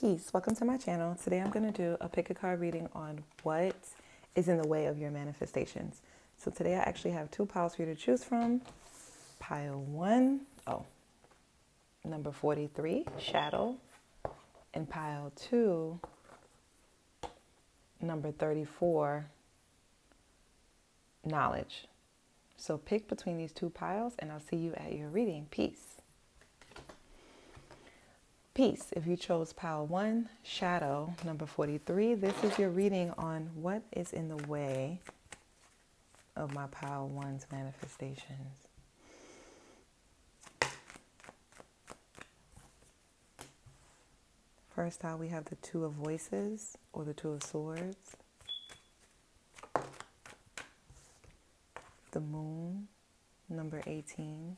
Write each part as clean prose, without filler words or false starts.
Peace, welcome to my channel. Today I'm going to do a pick a card reading on what is in the way of your manifestations. So today I actually have two piles for you to choose from. Pile 1, number 43, shadow. And pile 2, number 34, knowledge. So pick between these two piles and I'll see you at your reading. Peace. Peace. If you chose pile 1, shadow, number 43, this is your reading on what is in the way of my pile 1's manifestations. First out, we have the Two of Voices or the Two of Swords. The Moon, number 18.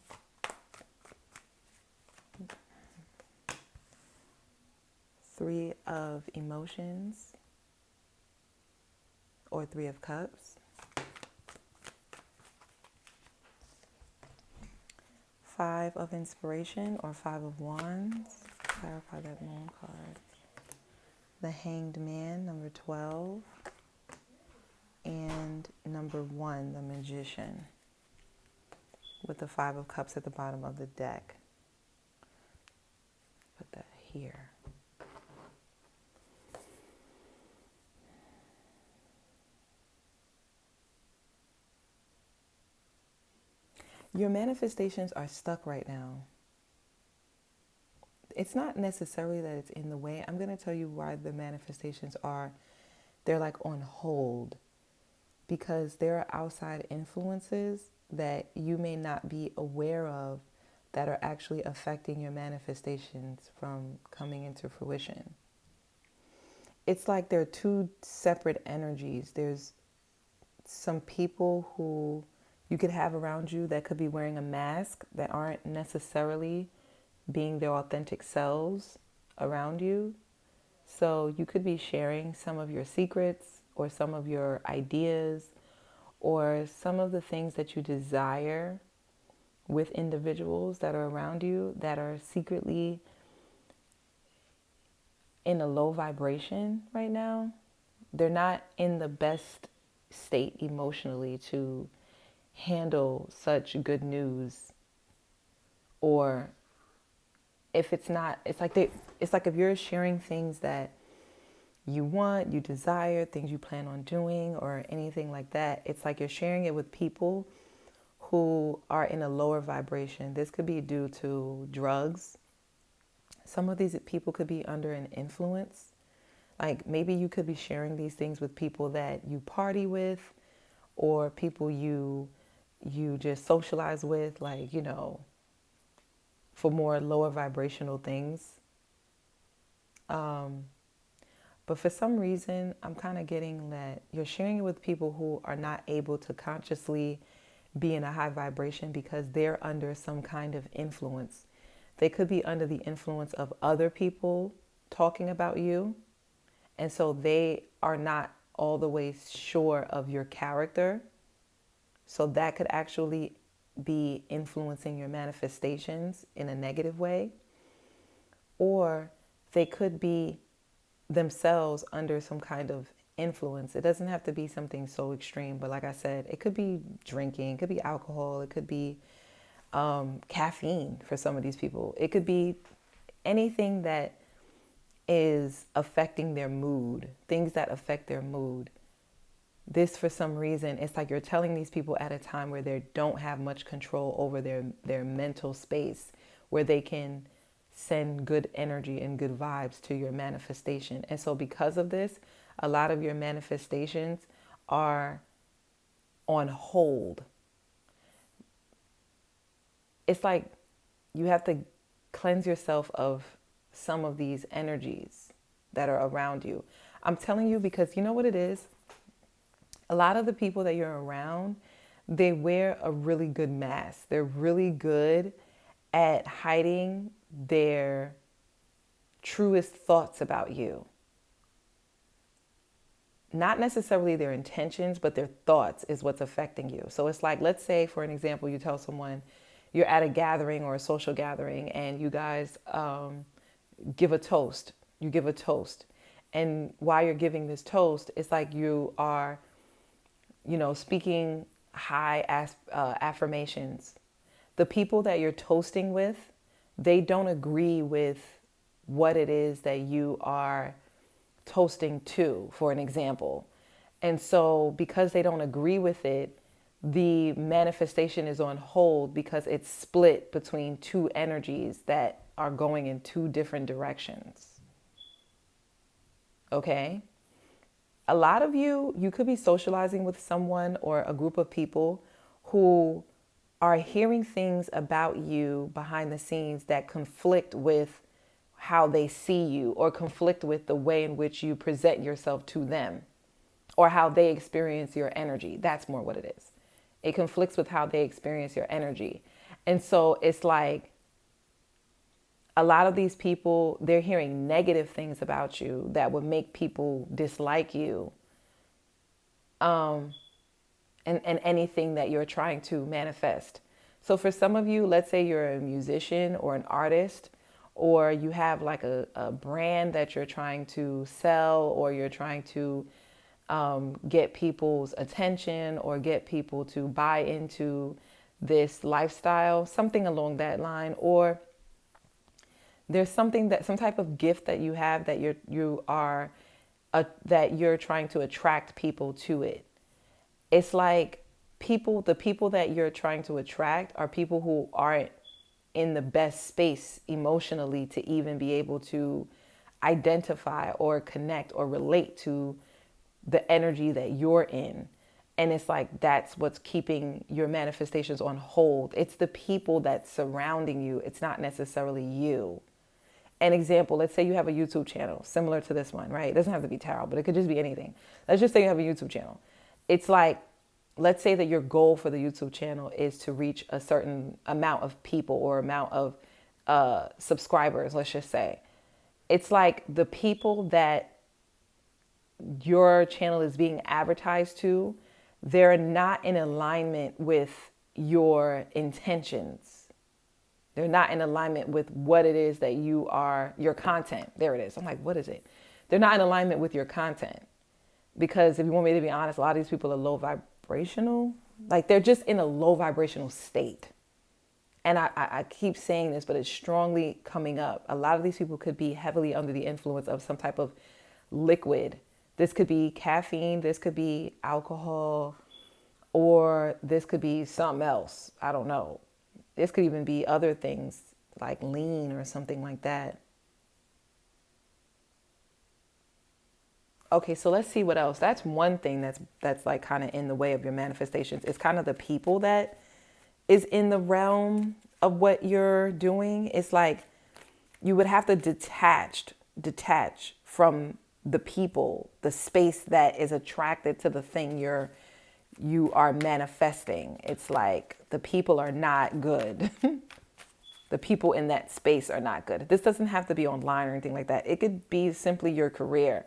Three of Emotions or Three of Cups. Five of Inspiration or Five of Wands. Clarify that Moon card. The Hanged Man, number 12. And number 1, the Magician, with the Five of Cups at the bottom of the deck. Put that here. Your manifestations are stuck right now. It's not necessarily that it's in the way. I'm going to tell you why the manifestations they're like on hold. Because there are outside influences that you may not be aware of that are actually affecting your manifestations from coming into fruition. It's like there are two separate energies. There's some people who you could have around you that could be wearing a mask that aren't necessarily being their authentic selves around you. So you could be sharing some of your secrets or some of your ideas or some of the things that you desire with individuals that are around you that are secretly in a low vibration right now. They're not in the best state emotionally to handle such good news. Or if it's not, it's like if you're sharing things that you want, you desire, things you plan on doing or anything like that, it's like you're sharing it with people who are in a lower vibration. This could be due to drugs. Some of these people could be under an influence. Like maybe you could be sharing these things with people that you party with or people you just socialize with, like, for more lower vibrational things. But for some reason, I'm kind of getting that you're sharing it with people who are not able to consciously be in a high vibration because they're under some kind of influence. They could be under the influence of other people talking about you. And so they are not all the way sure of your character. So that could actually be influencing your manifestations in a negative way. Or they could be themselves under some kind of influence. It doesn't have to be something so extreme, but like I said, it could be drinking, it could be alcohol, it could be caffeine for some of these people. It could be anything that is affecting their mood, things that affect their mood. This, for some reason, it's like you're telling these people at a time where they don't have much control over their mental space, where they can send good energy and good vibes to your manifestation. And so because of this, a lot of your manifestations are on hold. It's like you have to cleanse yourself of some of these energies that are around you. I'm telling you because you know what it is? A lot of the people that you're around, they wear a really good mask. They're really good at hiding their truest thoughts about you. Not necessarily their intentions, but their thoughts is what's affecting you. So it's like, let's say, for an example, you tell someone you're at a gathering or a social gathering and you guys give a toast You give a toast. And while you're giving this toast, it's like you are, speaking high affirmations. The people that you're toasting with, they don't agree with what it is that you are toasting to, for an example. And so because they don't agree with it, the manifestation is on hold because it's split between two energies that are going in two different directions. Okay? A lot of you could be socializing with someone or a group of people who are hearing things about you behind the scenes that conflict with how they see you or conflict with the way in which you present yourself to them or how they experience your energy. That's more what it is. It conflicts with how they experience your energy. And so it's like a lot of these people, they're hearing negative things about you that would make people dislike you. And anything that you're trying to manifest. So for some of you, let's say you're a musician or an artist, or you have like a brand that you're trying to sell, or you're trying to get people's attention or get people to buy into this lifestyle, something along that line. Or there's some type of gift that you have that that you're trying to attract people to it. It's like the people that you're trying to attract are people who aren't in the best space emotionally to even be able to identify or connect or relate to the energy that you're in. And it's like that's what's keeping your manifestations on hold. It's the people that's surrounding you. It's not necessarily you. An example, let's say you have a YouTube channel similar to this one, right? It doesn't have to be tarot, but it could just be anything. Let's just say you have a YouTube channel. It's like, let's say that your goal for the YouTube channel is to reach a certain amount of people or amount of subscribers, let's just say. It's like the people that your channel is being advertised to, they're not in alignment with your intentions. They're not in alignment with what it is that your content. There it is. I'm like, what is it? They're not in alignment with your content. Because if you want me to be honest, a lot of these people are low vibrational. Like they're just in a low vibrational state. And I keep saying this, but it's strongly coming up. A lot of these people could be heavily under the influence of some type of liquid. This could be caffeine. This could be alcohol. Or this could be something else. I don't know. This could even be other things like lean or something like that. Okay, so let's see what else. That's one thing that's like kind of in the way of your manifestations. It's kind of the people that is in the realm of what you're doing. It's like you would have to detach from the people, the space that is attracted to the thing you are manifesting. It's like the people are not good. The people in that space are not good. This doesn't have to be online or anything like that. It could be simply your career.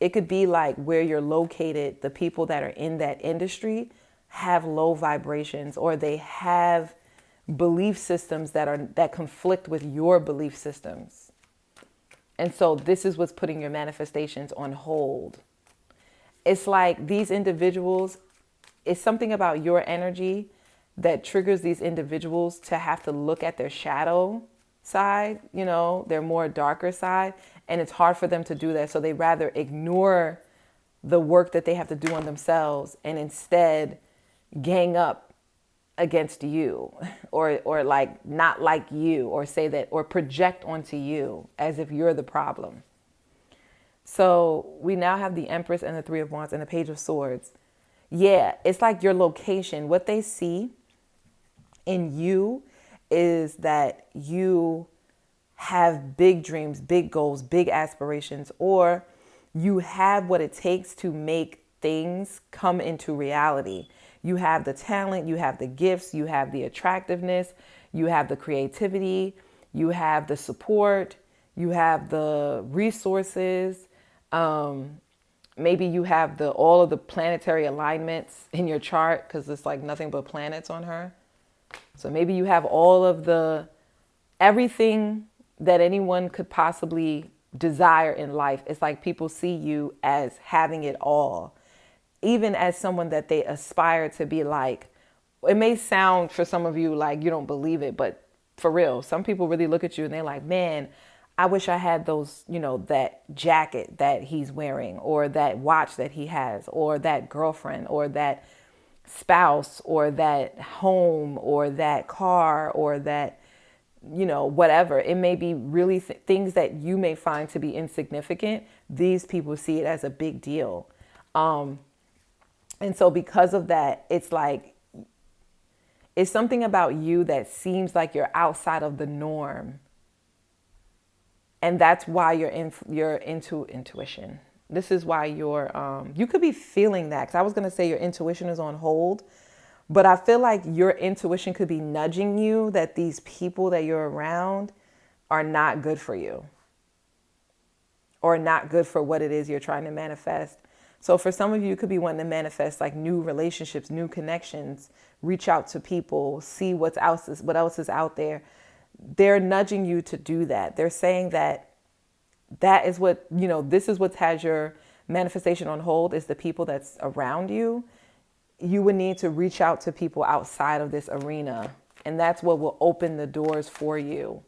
It could be like where you're located, the people that are in that industry have low vibrations, or they have belief systems that conflict with your belief systems. And so this is what's putting your manifestations on hold. It's like these individuals, it's something about your energy that triggers these individuals to have to look at their shadow side, their more darker side. And it's hard for them to do that. So they rather ignore the work that they have to do on themselves and instead gang up against you or like not like you, or say that, or project onto you as if you're the problem. So we now have the Empress and the Three of Wands and the Page of Swords. Yeah, it's like your location. What they see in you is that you have big dreams, big goals, big aspirations, or you have what it takes to make things come into reality. You have the talent, you have the gifts, you have the attractiveness, you have the creativity, you have the support, you have the resources. Maybe you have all of the planetary alignments in your chart because it's like nothing but planets on her. So maybe you have all of everything that anyone could possibly desire in life. It's like people see you as having it all, even as someone that they aspire to be like. It may sound for some of you like you don't believe it, but for real, some people really look at you and they're like, man, I wish I had those, that jacket that he's wearing, or that watch that he has, or that girlfriend, or that spouse, or that home, or that car, or that, whatever. It may be really things that you may find to be insignificant. These people see it as a big deal. And so because of that, it's like, it's something about you that seems like you're outside of the norm. And that's why you're into intuition. This is why you could be feeling that. Because I was going to say your intuition is on hold. But I feel like your intuition could be nudging you that these people that you're around are not good for you. Or not good for what it is you're trying to manifest. So for some of you, you could be wanting to manifest like new relationships, new connections, reach out to people, see what else is out there. They're nudging you to do that. They're saying that is what, this is what has your manifestation on hold, is the people that's around you. You would need to reach out to people outside of this arena. And that's what will open the doors for you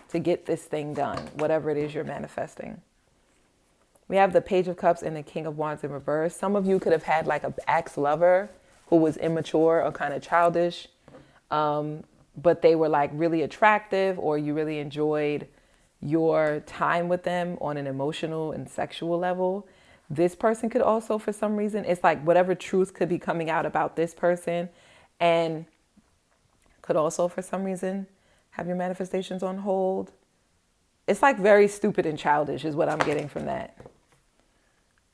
to get this thing done, whatever it is you're manifesting. We have the Page of Cups and the King of Wands in reverse. Some of you could have had like an ex-lover who was immature or kind of childish, but they were like really attractive, or you really enjoyed your time with them on an emotional and sexual level. This person could also, for some reason, it's like whatever truth could be coming out about this person, and could also, for some reason, have your manifestations on hold. It's like very stupid and childish is what I'm getting from that.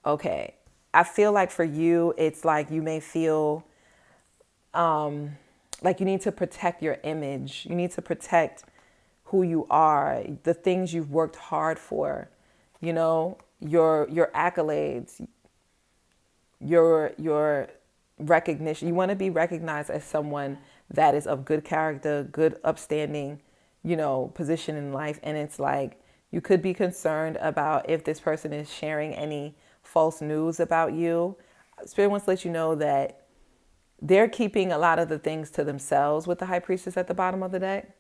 Okay. I feel like for you, it's like you may feel like you need to protect your image. You need to protect who you are, the things you've worked hard for, your accolades, your recognition. You want to be recognized as someone that is of good character, good upstanding, position in life. And it's like, you could be concerned about if this person is sharing any false news about you. Spirit wants to let you know that they're keeping a lot of the things to themselves with the High Priestess at the bottom of the deck,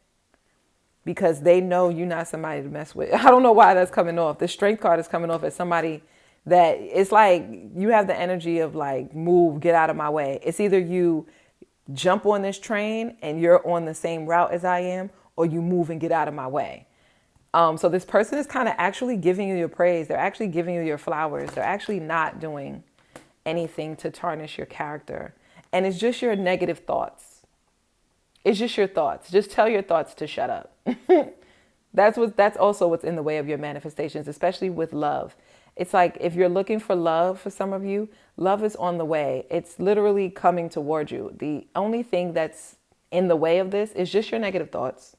because they know you're not somebody to mess with. I don't know why that's coming off. The Strength card is coming off as somebody that it's like you have the energy of like, move, get out of my way. It's either you jump on this train and you're on the same route as I am, or you move and get out of my way. So this person is kind of actually giving you your praise. They're actually giving you your flowers. They're actually not doing anything to tarnish your character. And it's just your negative thoughts. It's just your thoughts. Just tell your thoughts to shut up. That's also what's in the way of your manifestations, especially with love. It's like if you're looking for love, for some of you, love is on the way. It's literally coming toward you. The only thing that's in the way of this is just your negative thoughts.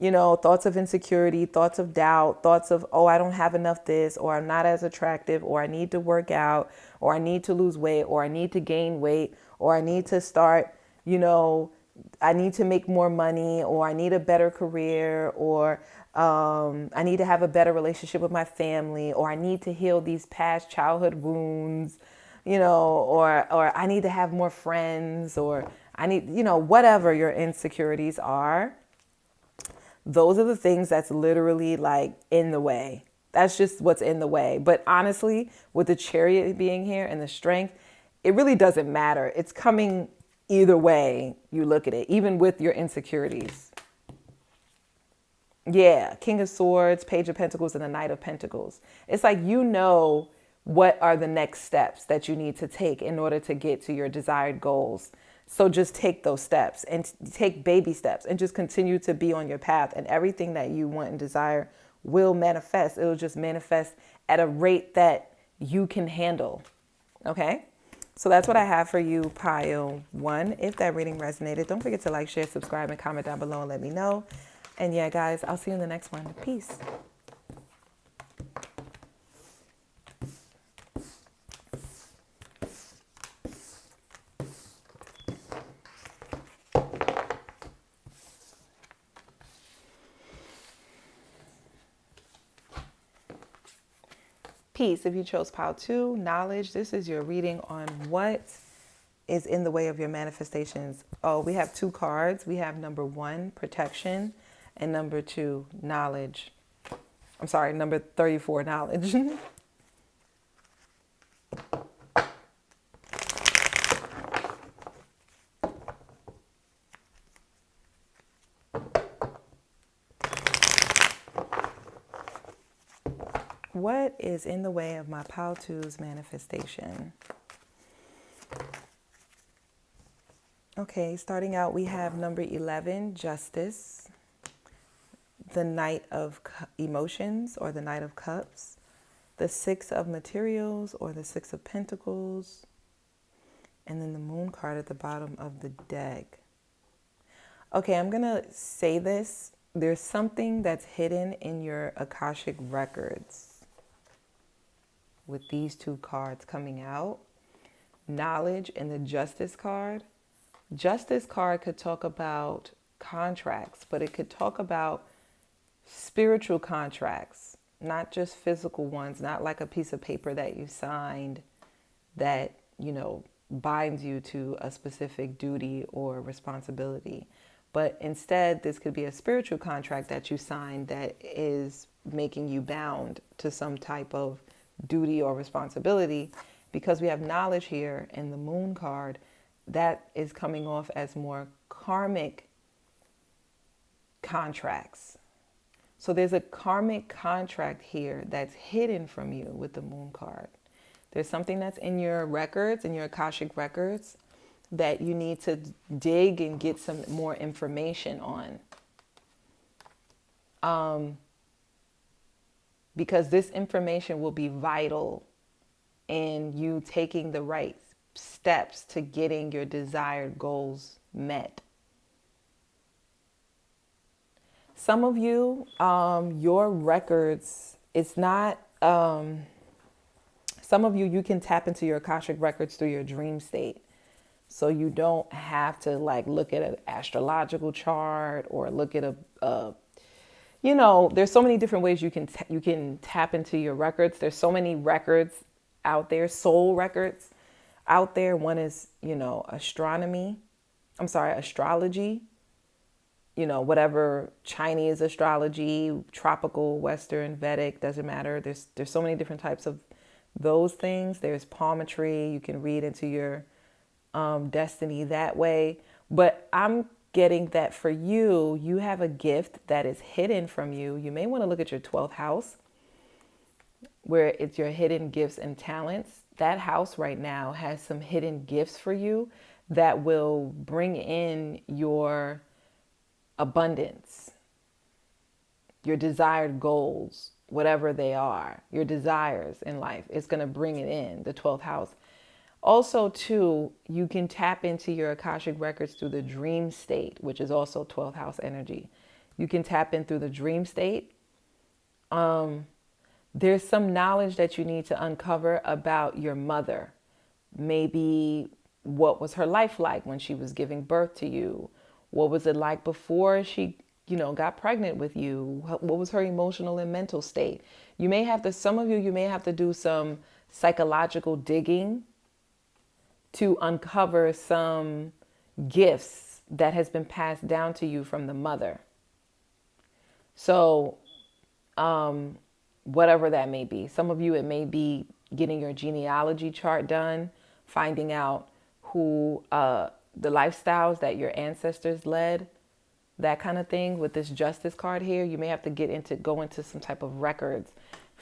Thoughts of insecurity, thoughts of doubt, thoughts of, oh, I don't have enough this, or I'm not as attractive, or I need to work out, or I need to lose weight, or I need to gain weight, or I need to start, I need to make more money, or I need a better career, or I need to have a better relationship with my family, or I need to heal these past childhood wounds, or I need to have more friends, or I need, whatever your insecurities are. Those are the things that's literally like in the way. That's just what's in the way. But honestly, with the Chariot being here and the Strength, it really doesn't matter. It's coming either way you look at it, even with your insecurities. Yeah, King of Swords, Page of Pentacles, and the Knight of Pentacles. It's like what are the next steps that you need to take in order to get to your desired goals. So just take those steps and take baby steps and just continue to be on your path, and everything that you want and desire will manifest. It will just manifest at a rate that you can handle. Okay? So that's what I have for you, pile 1. If that reading resonated, don't forget to like, share, subscribe, and comment down below and let me know. And yeah, guys, I'll see you in the next one. Peace. Peace. If you chose pile 2, knowledge, this is your reading on what is in the way of your manifestations. Oh, we have 2 cards. We have number 1, protection, and number 2, knowledge. I'm sorry, number 34, knowledge. What is in the way of my pile 2's manifestation? Okay, starting out, we have number 11, justice, the Knight of emotions or the Knight of cups, the 6 of materials or the 6 of pentacles, and then the moon card at the bottom of the deck. Okay, I'm going to say this. There's something that's hidden in your Akashic records with these 2 cards coming out. Knowledge and the justice card. Justice card could talk about contracts, but it could talk about spiritual contracts, not just physical ones, not like a piece of paper that you signed that, binds you to a specific duty or responsibility. But instead, this could be a spiritual contract that you signed that is making you bound to some type of duty or responsibility. Because we have knowledge here in the moon card, that is coming off as more karmic contracts. So there's a karmic contract here that's hidden from you with the moon card. There's something that's in your records, in your Akashic records, that you need to dig and get some more information on. Because this information will be vital in you taking the right steps to getting your desired goals met. Some of you, your records, it's not, some of you can tap into your Akashic records through your dream state. So you don't have to look at an astrological chart or look at there's so many different ways you can tap into your records. There's so many records out there, soul records out there. One is, astrology, whatever, Chinese astrology, tropical, Western, Vedic, doesn't matter. There's so many different types of those things. There's palmistry. You can read into your destiny that way. But I'm getting that for you, you have a gift that is hidden from you. You may want to look at your 12th house, where it's your hidden gifts and talents. That house right now has some hidden gifts for you that will bring in your abundance, your desired goals, whatever they are, your desires in life. It's going to bring it in, the 12th house. Also, too, you can tap into your Akashic records through the dream state, which is also 12th house energy. You can tap in through the dream state. There's some knowledge that you need to uncover about your mother. Maybe what was her life like when she was giving birth to you? What was it like before she, got pregnant with you? What was her emotional and mental state? You may have to, some of you may have to do some psychological digging to uncover some gifts that has been passed down to you from the mother. So, whatever that may be. Some of you, it may be getting your genealogy chart done, finding out who, the lifestyles that your ancestors led, that kind of thing. With this justice card here, you may have to go into some type of records.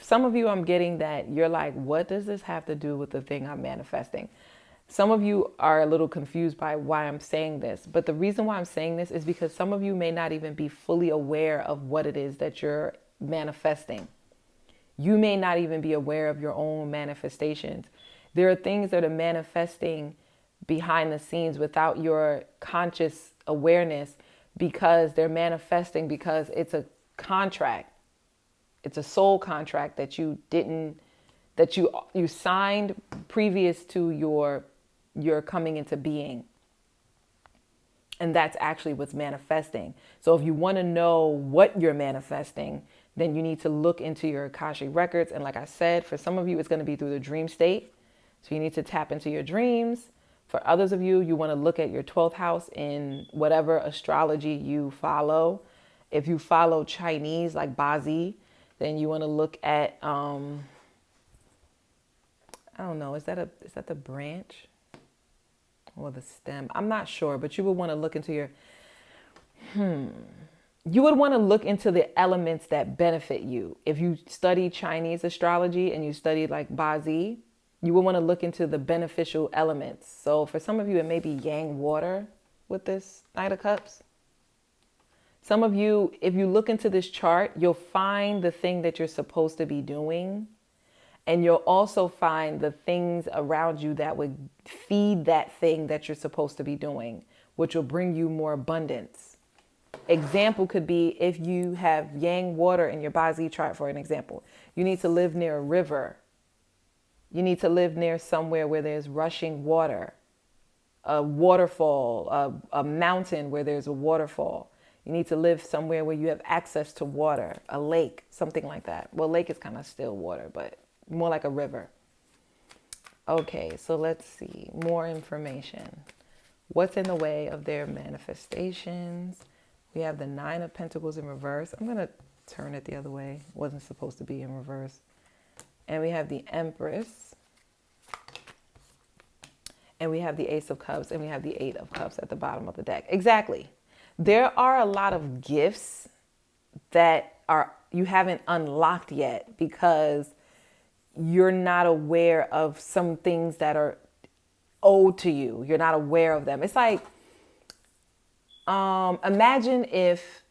Some of you, I'm getting that you're like, what does this have to do with the thing I'm manifesting? Some of you are a little confused by why I'm saying this, but the reason why I'm saying this is because some of you may not even be fully aware of what it is that you're manifesting. You may not even be aware of your own manifestations. There are things that are manifesting behind the scenes without your conscious awareness, because they're manifesting because it's a contract. It's a soul contract that you signed previous to your coming into being. And that's actually what's manifesting. So if you want to know what you're manifesting, then you need to look into your Akashic records. And like I said, for some of you, it's going to be through the dream state. So you need to tap into your dreams. For others of you, you want to look at your 12th house in whatever astrology you follow. If you follow Chinese, like Bazi, then you want to look at, I don't know, is that the branch or the stem? I'm not sure, but you would want to look into your, you would want to look into the elements that benefit you. If you study Chinese astrology and you study like Bazi, you will want to look into the beneficial elements. So for some of you, it may be yang water with this Knight of Cups. Some of you, if you look into this chart, you'll find the thing that you're supposed to be doing. And you'll also find the things around you that would feed that thing that you're supposed to be doing, which will bring you more abundance. Example could be if you have yang water in your Bazi chart, for an example. You need to live near a river. You need to live near somewhere where there's rushing water, a waterfall, a mountain where there's a waterfall. You need to live somewhere where you have access to water, a lake, something like that. Well, lake is kind of still water, but more like a river. Okay, so let's see. More information. What's in the way of their manifestations? We have the 9 of Pentacles in reverse. I'm going to turn it the other way. It wasn't supposed to be in reverse. And we have the Empress. And we have the Ace of Cups. And we have the 8 of Cups at the bottom of the deck. Exactly. There are a lot of gifts that you haven't unlocked yet because you're not aware of some things that are owed to you. You're not aware of them. It's like, imagine if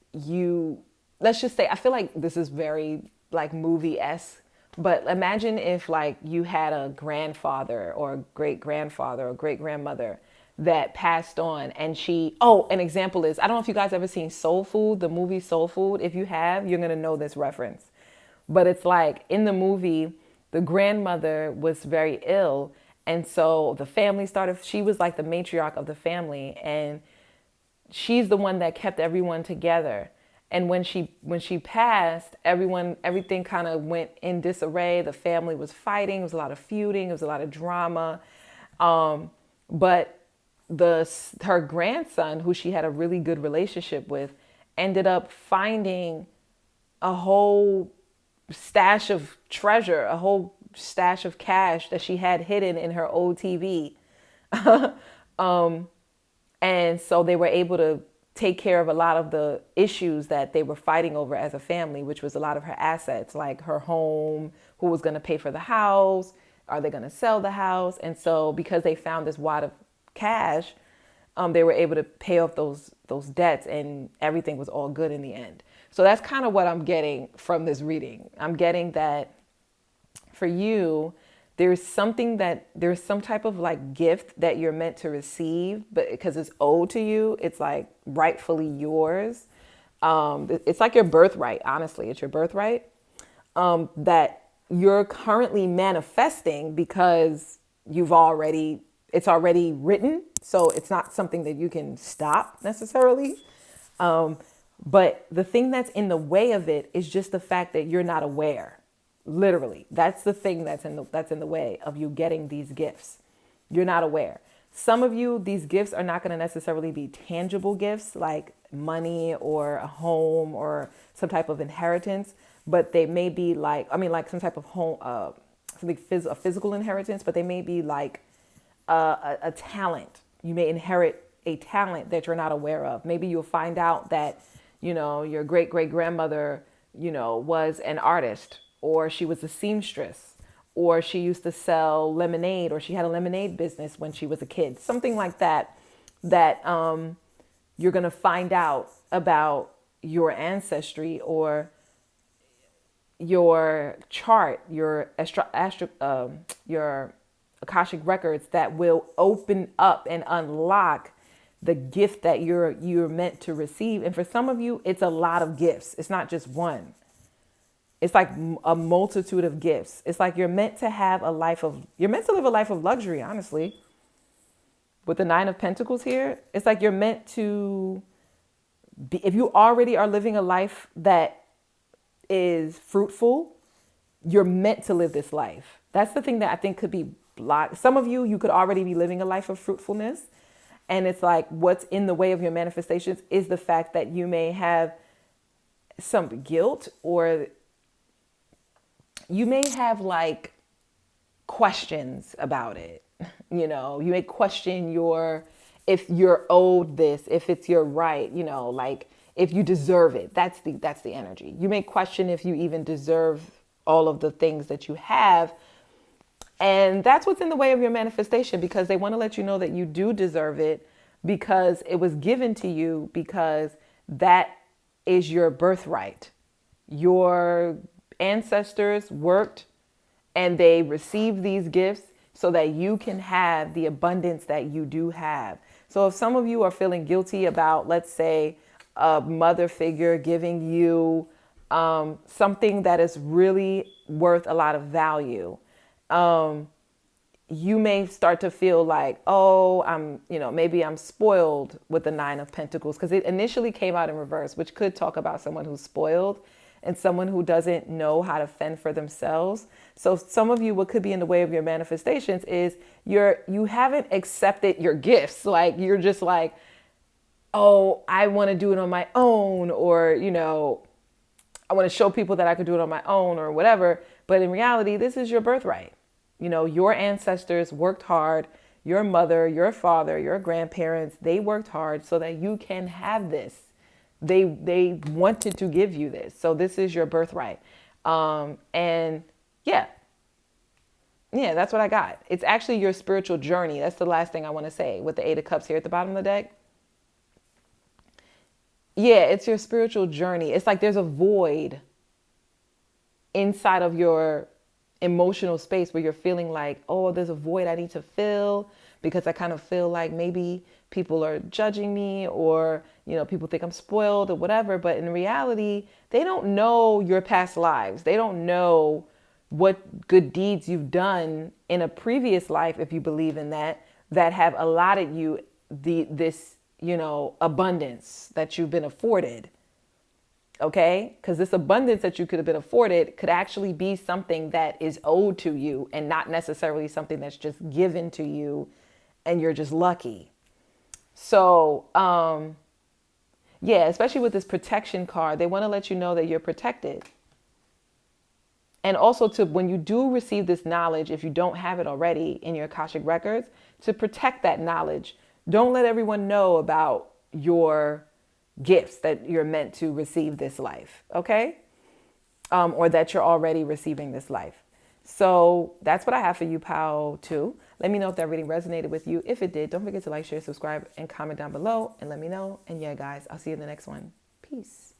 let's just say, I feel like this is very like movie-esque, but imagine if like you had a grandfather or a great-grandfather or great-grandmother that passed on and an example is, I don't know if you guys ever seen Soul Food, the movie Soul Food. If you have, you're going to know this reference. But it's like in the movie, the grandmother was very ill. And so the family she was like the matriarch of the family. And she's the one that kept everyone together. And when she passed, everything kind of went in disarray. The family was fighting. It was a lot of feuding. It was a lot of drama. But her grandson, who she had a really good relationship with, ended up finding a whole stash of treasure, a whole stash of cash that she had hidden in her old TV. And so they were able to take care of a lot of the issues that they were fighting over as a family, which was a lot of her assets, like her home, who was going to pay for the house, are they going to sell the house? And so because they found this wad of cash, they were able to pay off those debts, and everything was all good in the end. So that's kind of what I'm getting from this reading. I'm getting that for you, there's some type of like gift that you're meant to receive, but because it's owed to you, it's like rightfully yours. It's like your birthright, honestly. It's your birthright that you're currently manifesting because it's already written. So it's not something that you can stop necessarily. But the thing that's in the way of it is just the fact that you're not aware. Literally, that's the thing that's in the way of you getting these gifts. You're not aware. Some of you, these gifts are not going to necessarily be tangible gifts like money or a home or some type of inheritance, but they may be like some type of home, a physical inheritance, but they may be like a talent. You may inherit a talent that you're not aware of. Maybe you'll find out that, your great-great-grandmother, was an artist, or she was a seamstress, or she used to sell lemonade, or she had a lemonade business when she was a kid. Something like that you're going to find out about your ancestry or your chart, your Akashic records that will open up and unlock the gift that you're meant to receive. And for some of you, it's a lot of gifts. It's not just one. It's like a multitude of gifts. It's like you're meant to live a life of luxury, honestly. With the 9 of Pentacles here, it's like you're meant to be, if you already are living a life that is fruitful, you're meant to live this life. That's the thing that I think could be blocked. Some of you could already be living a life of fruitfulness. And it's like what's in the way of your manifestations is the fact that you may have some guilt, or you may have like questions about it. You may question if you're owed this, if it's your right, like if you deserve it. That's the energy. You may question if you even deserve all of the things that you have. And that's what's in the way of your manifestation, because they want to let you know that you do deserve it, because it was given to you, because that is your birthright. Your ancestors worked and they received these gifts so that you can have the abundance that you do have. So if some of you are feeling guilty about, let's say, a mother figure giving you something that is really worth a lot of value, you may start to feel like, oh, maybe I'm spoiled with the 9 of Pentacles, because it initially came out in reverse, which could talk about someone who's spoiled and someone who doesn't know how to fend for themselves. So some of you, what could be in the way of your manifestations is you haven't accepted your gifts. Like you're just like, oh, I want to do it on my own, or, I want to show people that I could do it on my own or whatever. But in reality, this is your birthright. Your ancestors worked hard. Your mother, your father, your grandparents, they worked hard so that you can have this. They wanted to give you this. So this is your birthright. And yeah, that's what I got. It's actually your spiritual journey. That's the last thing I want to say with the 8 of Cups here at the bottom of the deck. Yeah, it's your spiritual journey. It's like there's a void inside of your emotional space where you're feeling like, oh, there's a void I need to fill, because I kind of feel like maybe people are judging me, or, people think I'm spoiled or whatever. But in reality, they don't know your past lives. They don't know what good deeds you've done in a previous life, if you believe in that have allotted you this abundance that you've been afforded. Okay? Because this abundance that you could have been afforded could actually be something that is owed to you, and not necessarily something that's just given to you and you're just lucky. So, especially with this protection card, they want to let you know that you're protected. And also when you do receive this knowledge, if you don't have it already in your Akashic records, to protect that knowledge. Don't let everyone know about your gifts that you're meant to receive this life, okay? Or that you're already receiving this life. So that's what I have for you, Pal 2. Let me know if that reading resonated with you. If it did, don't forget to like, share, subscribe, and comment down below and let me know. And yeah, guys, I'll see you in the next one. Peace.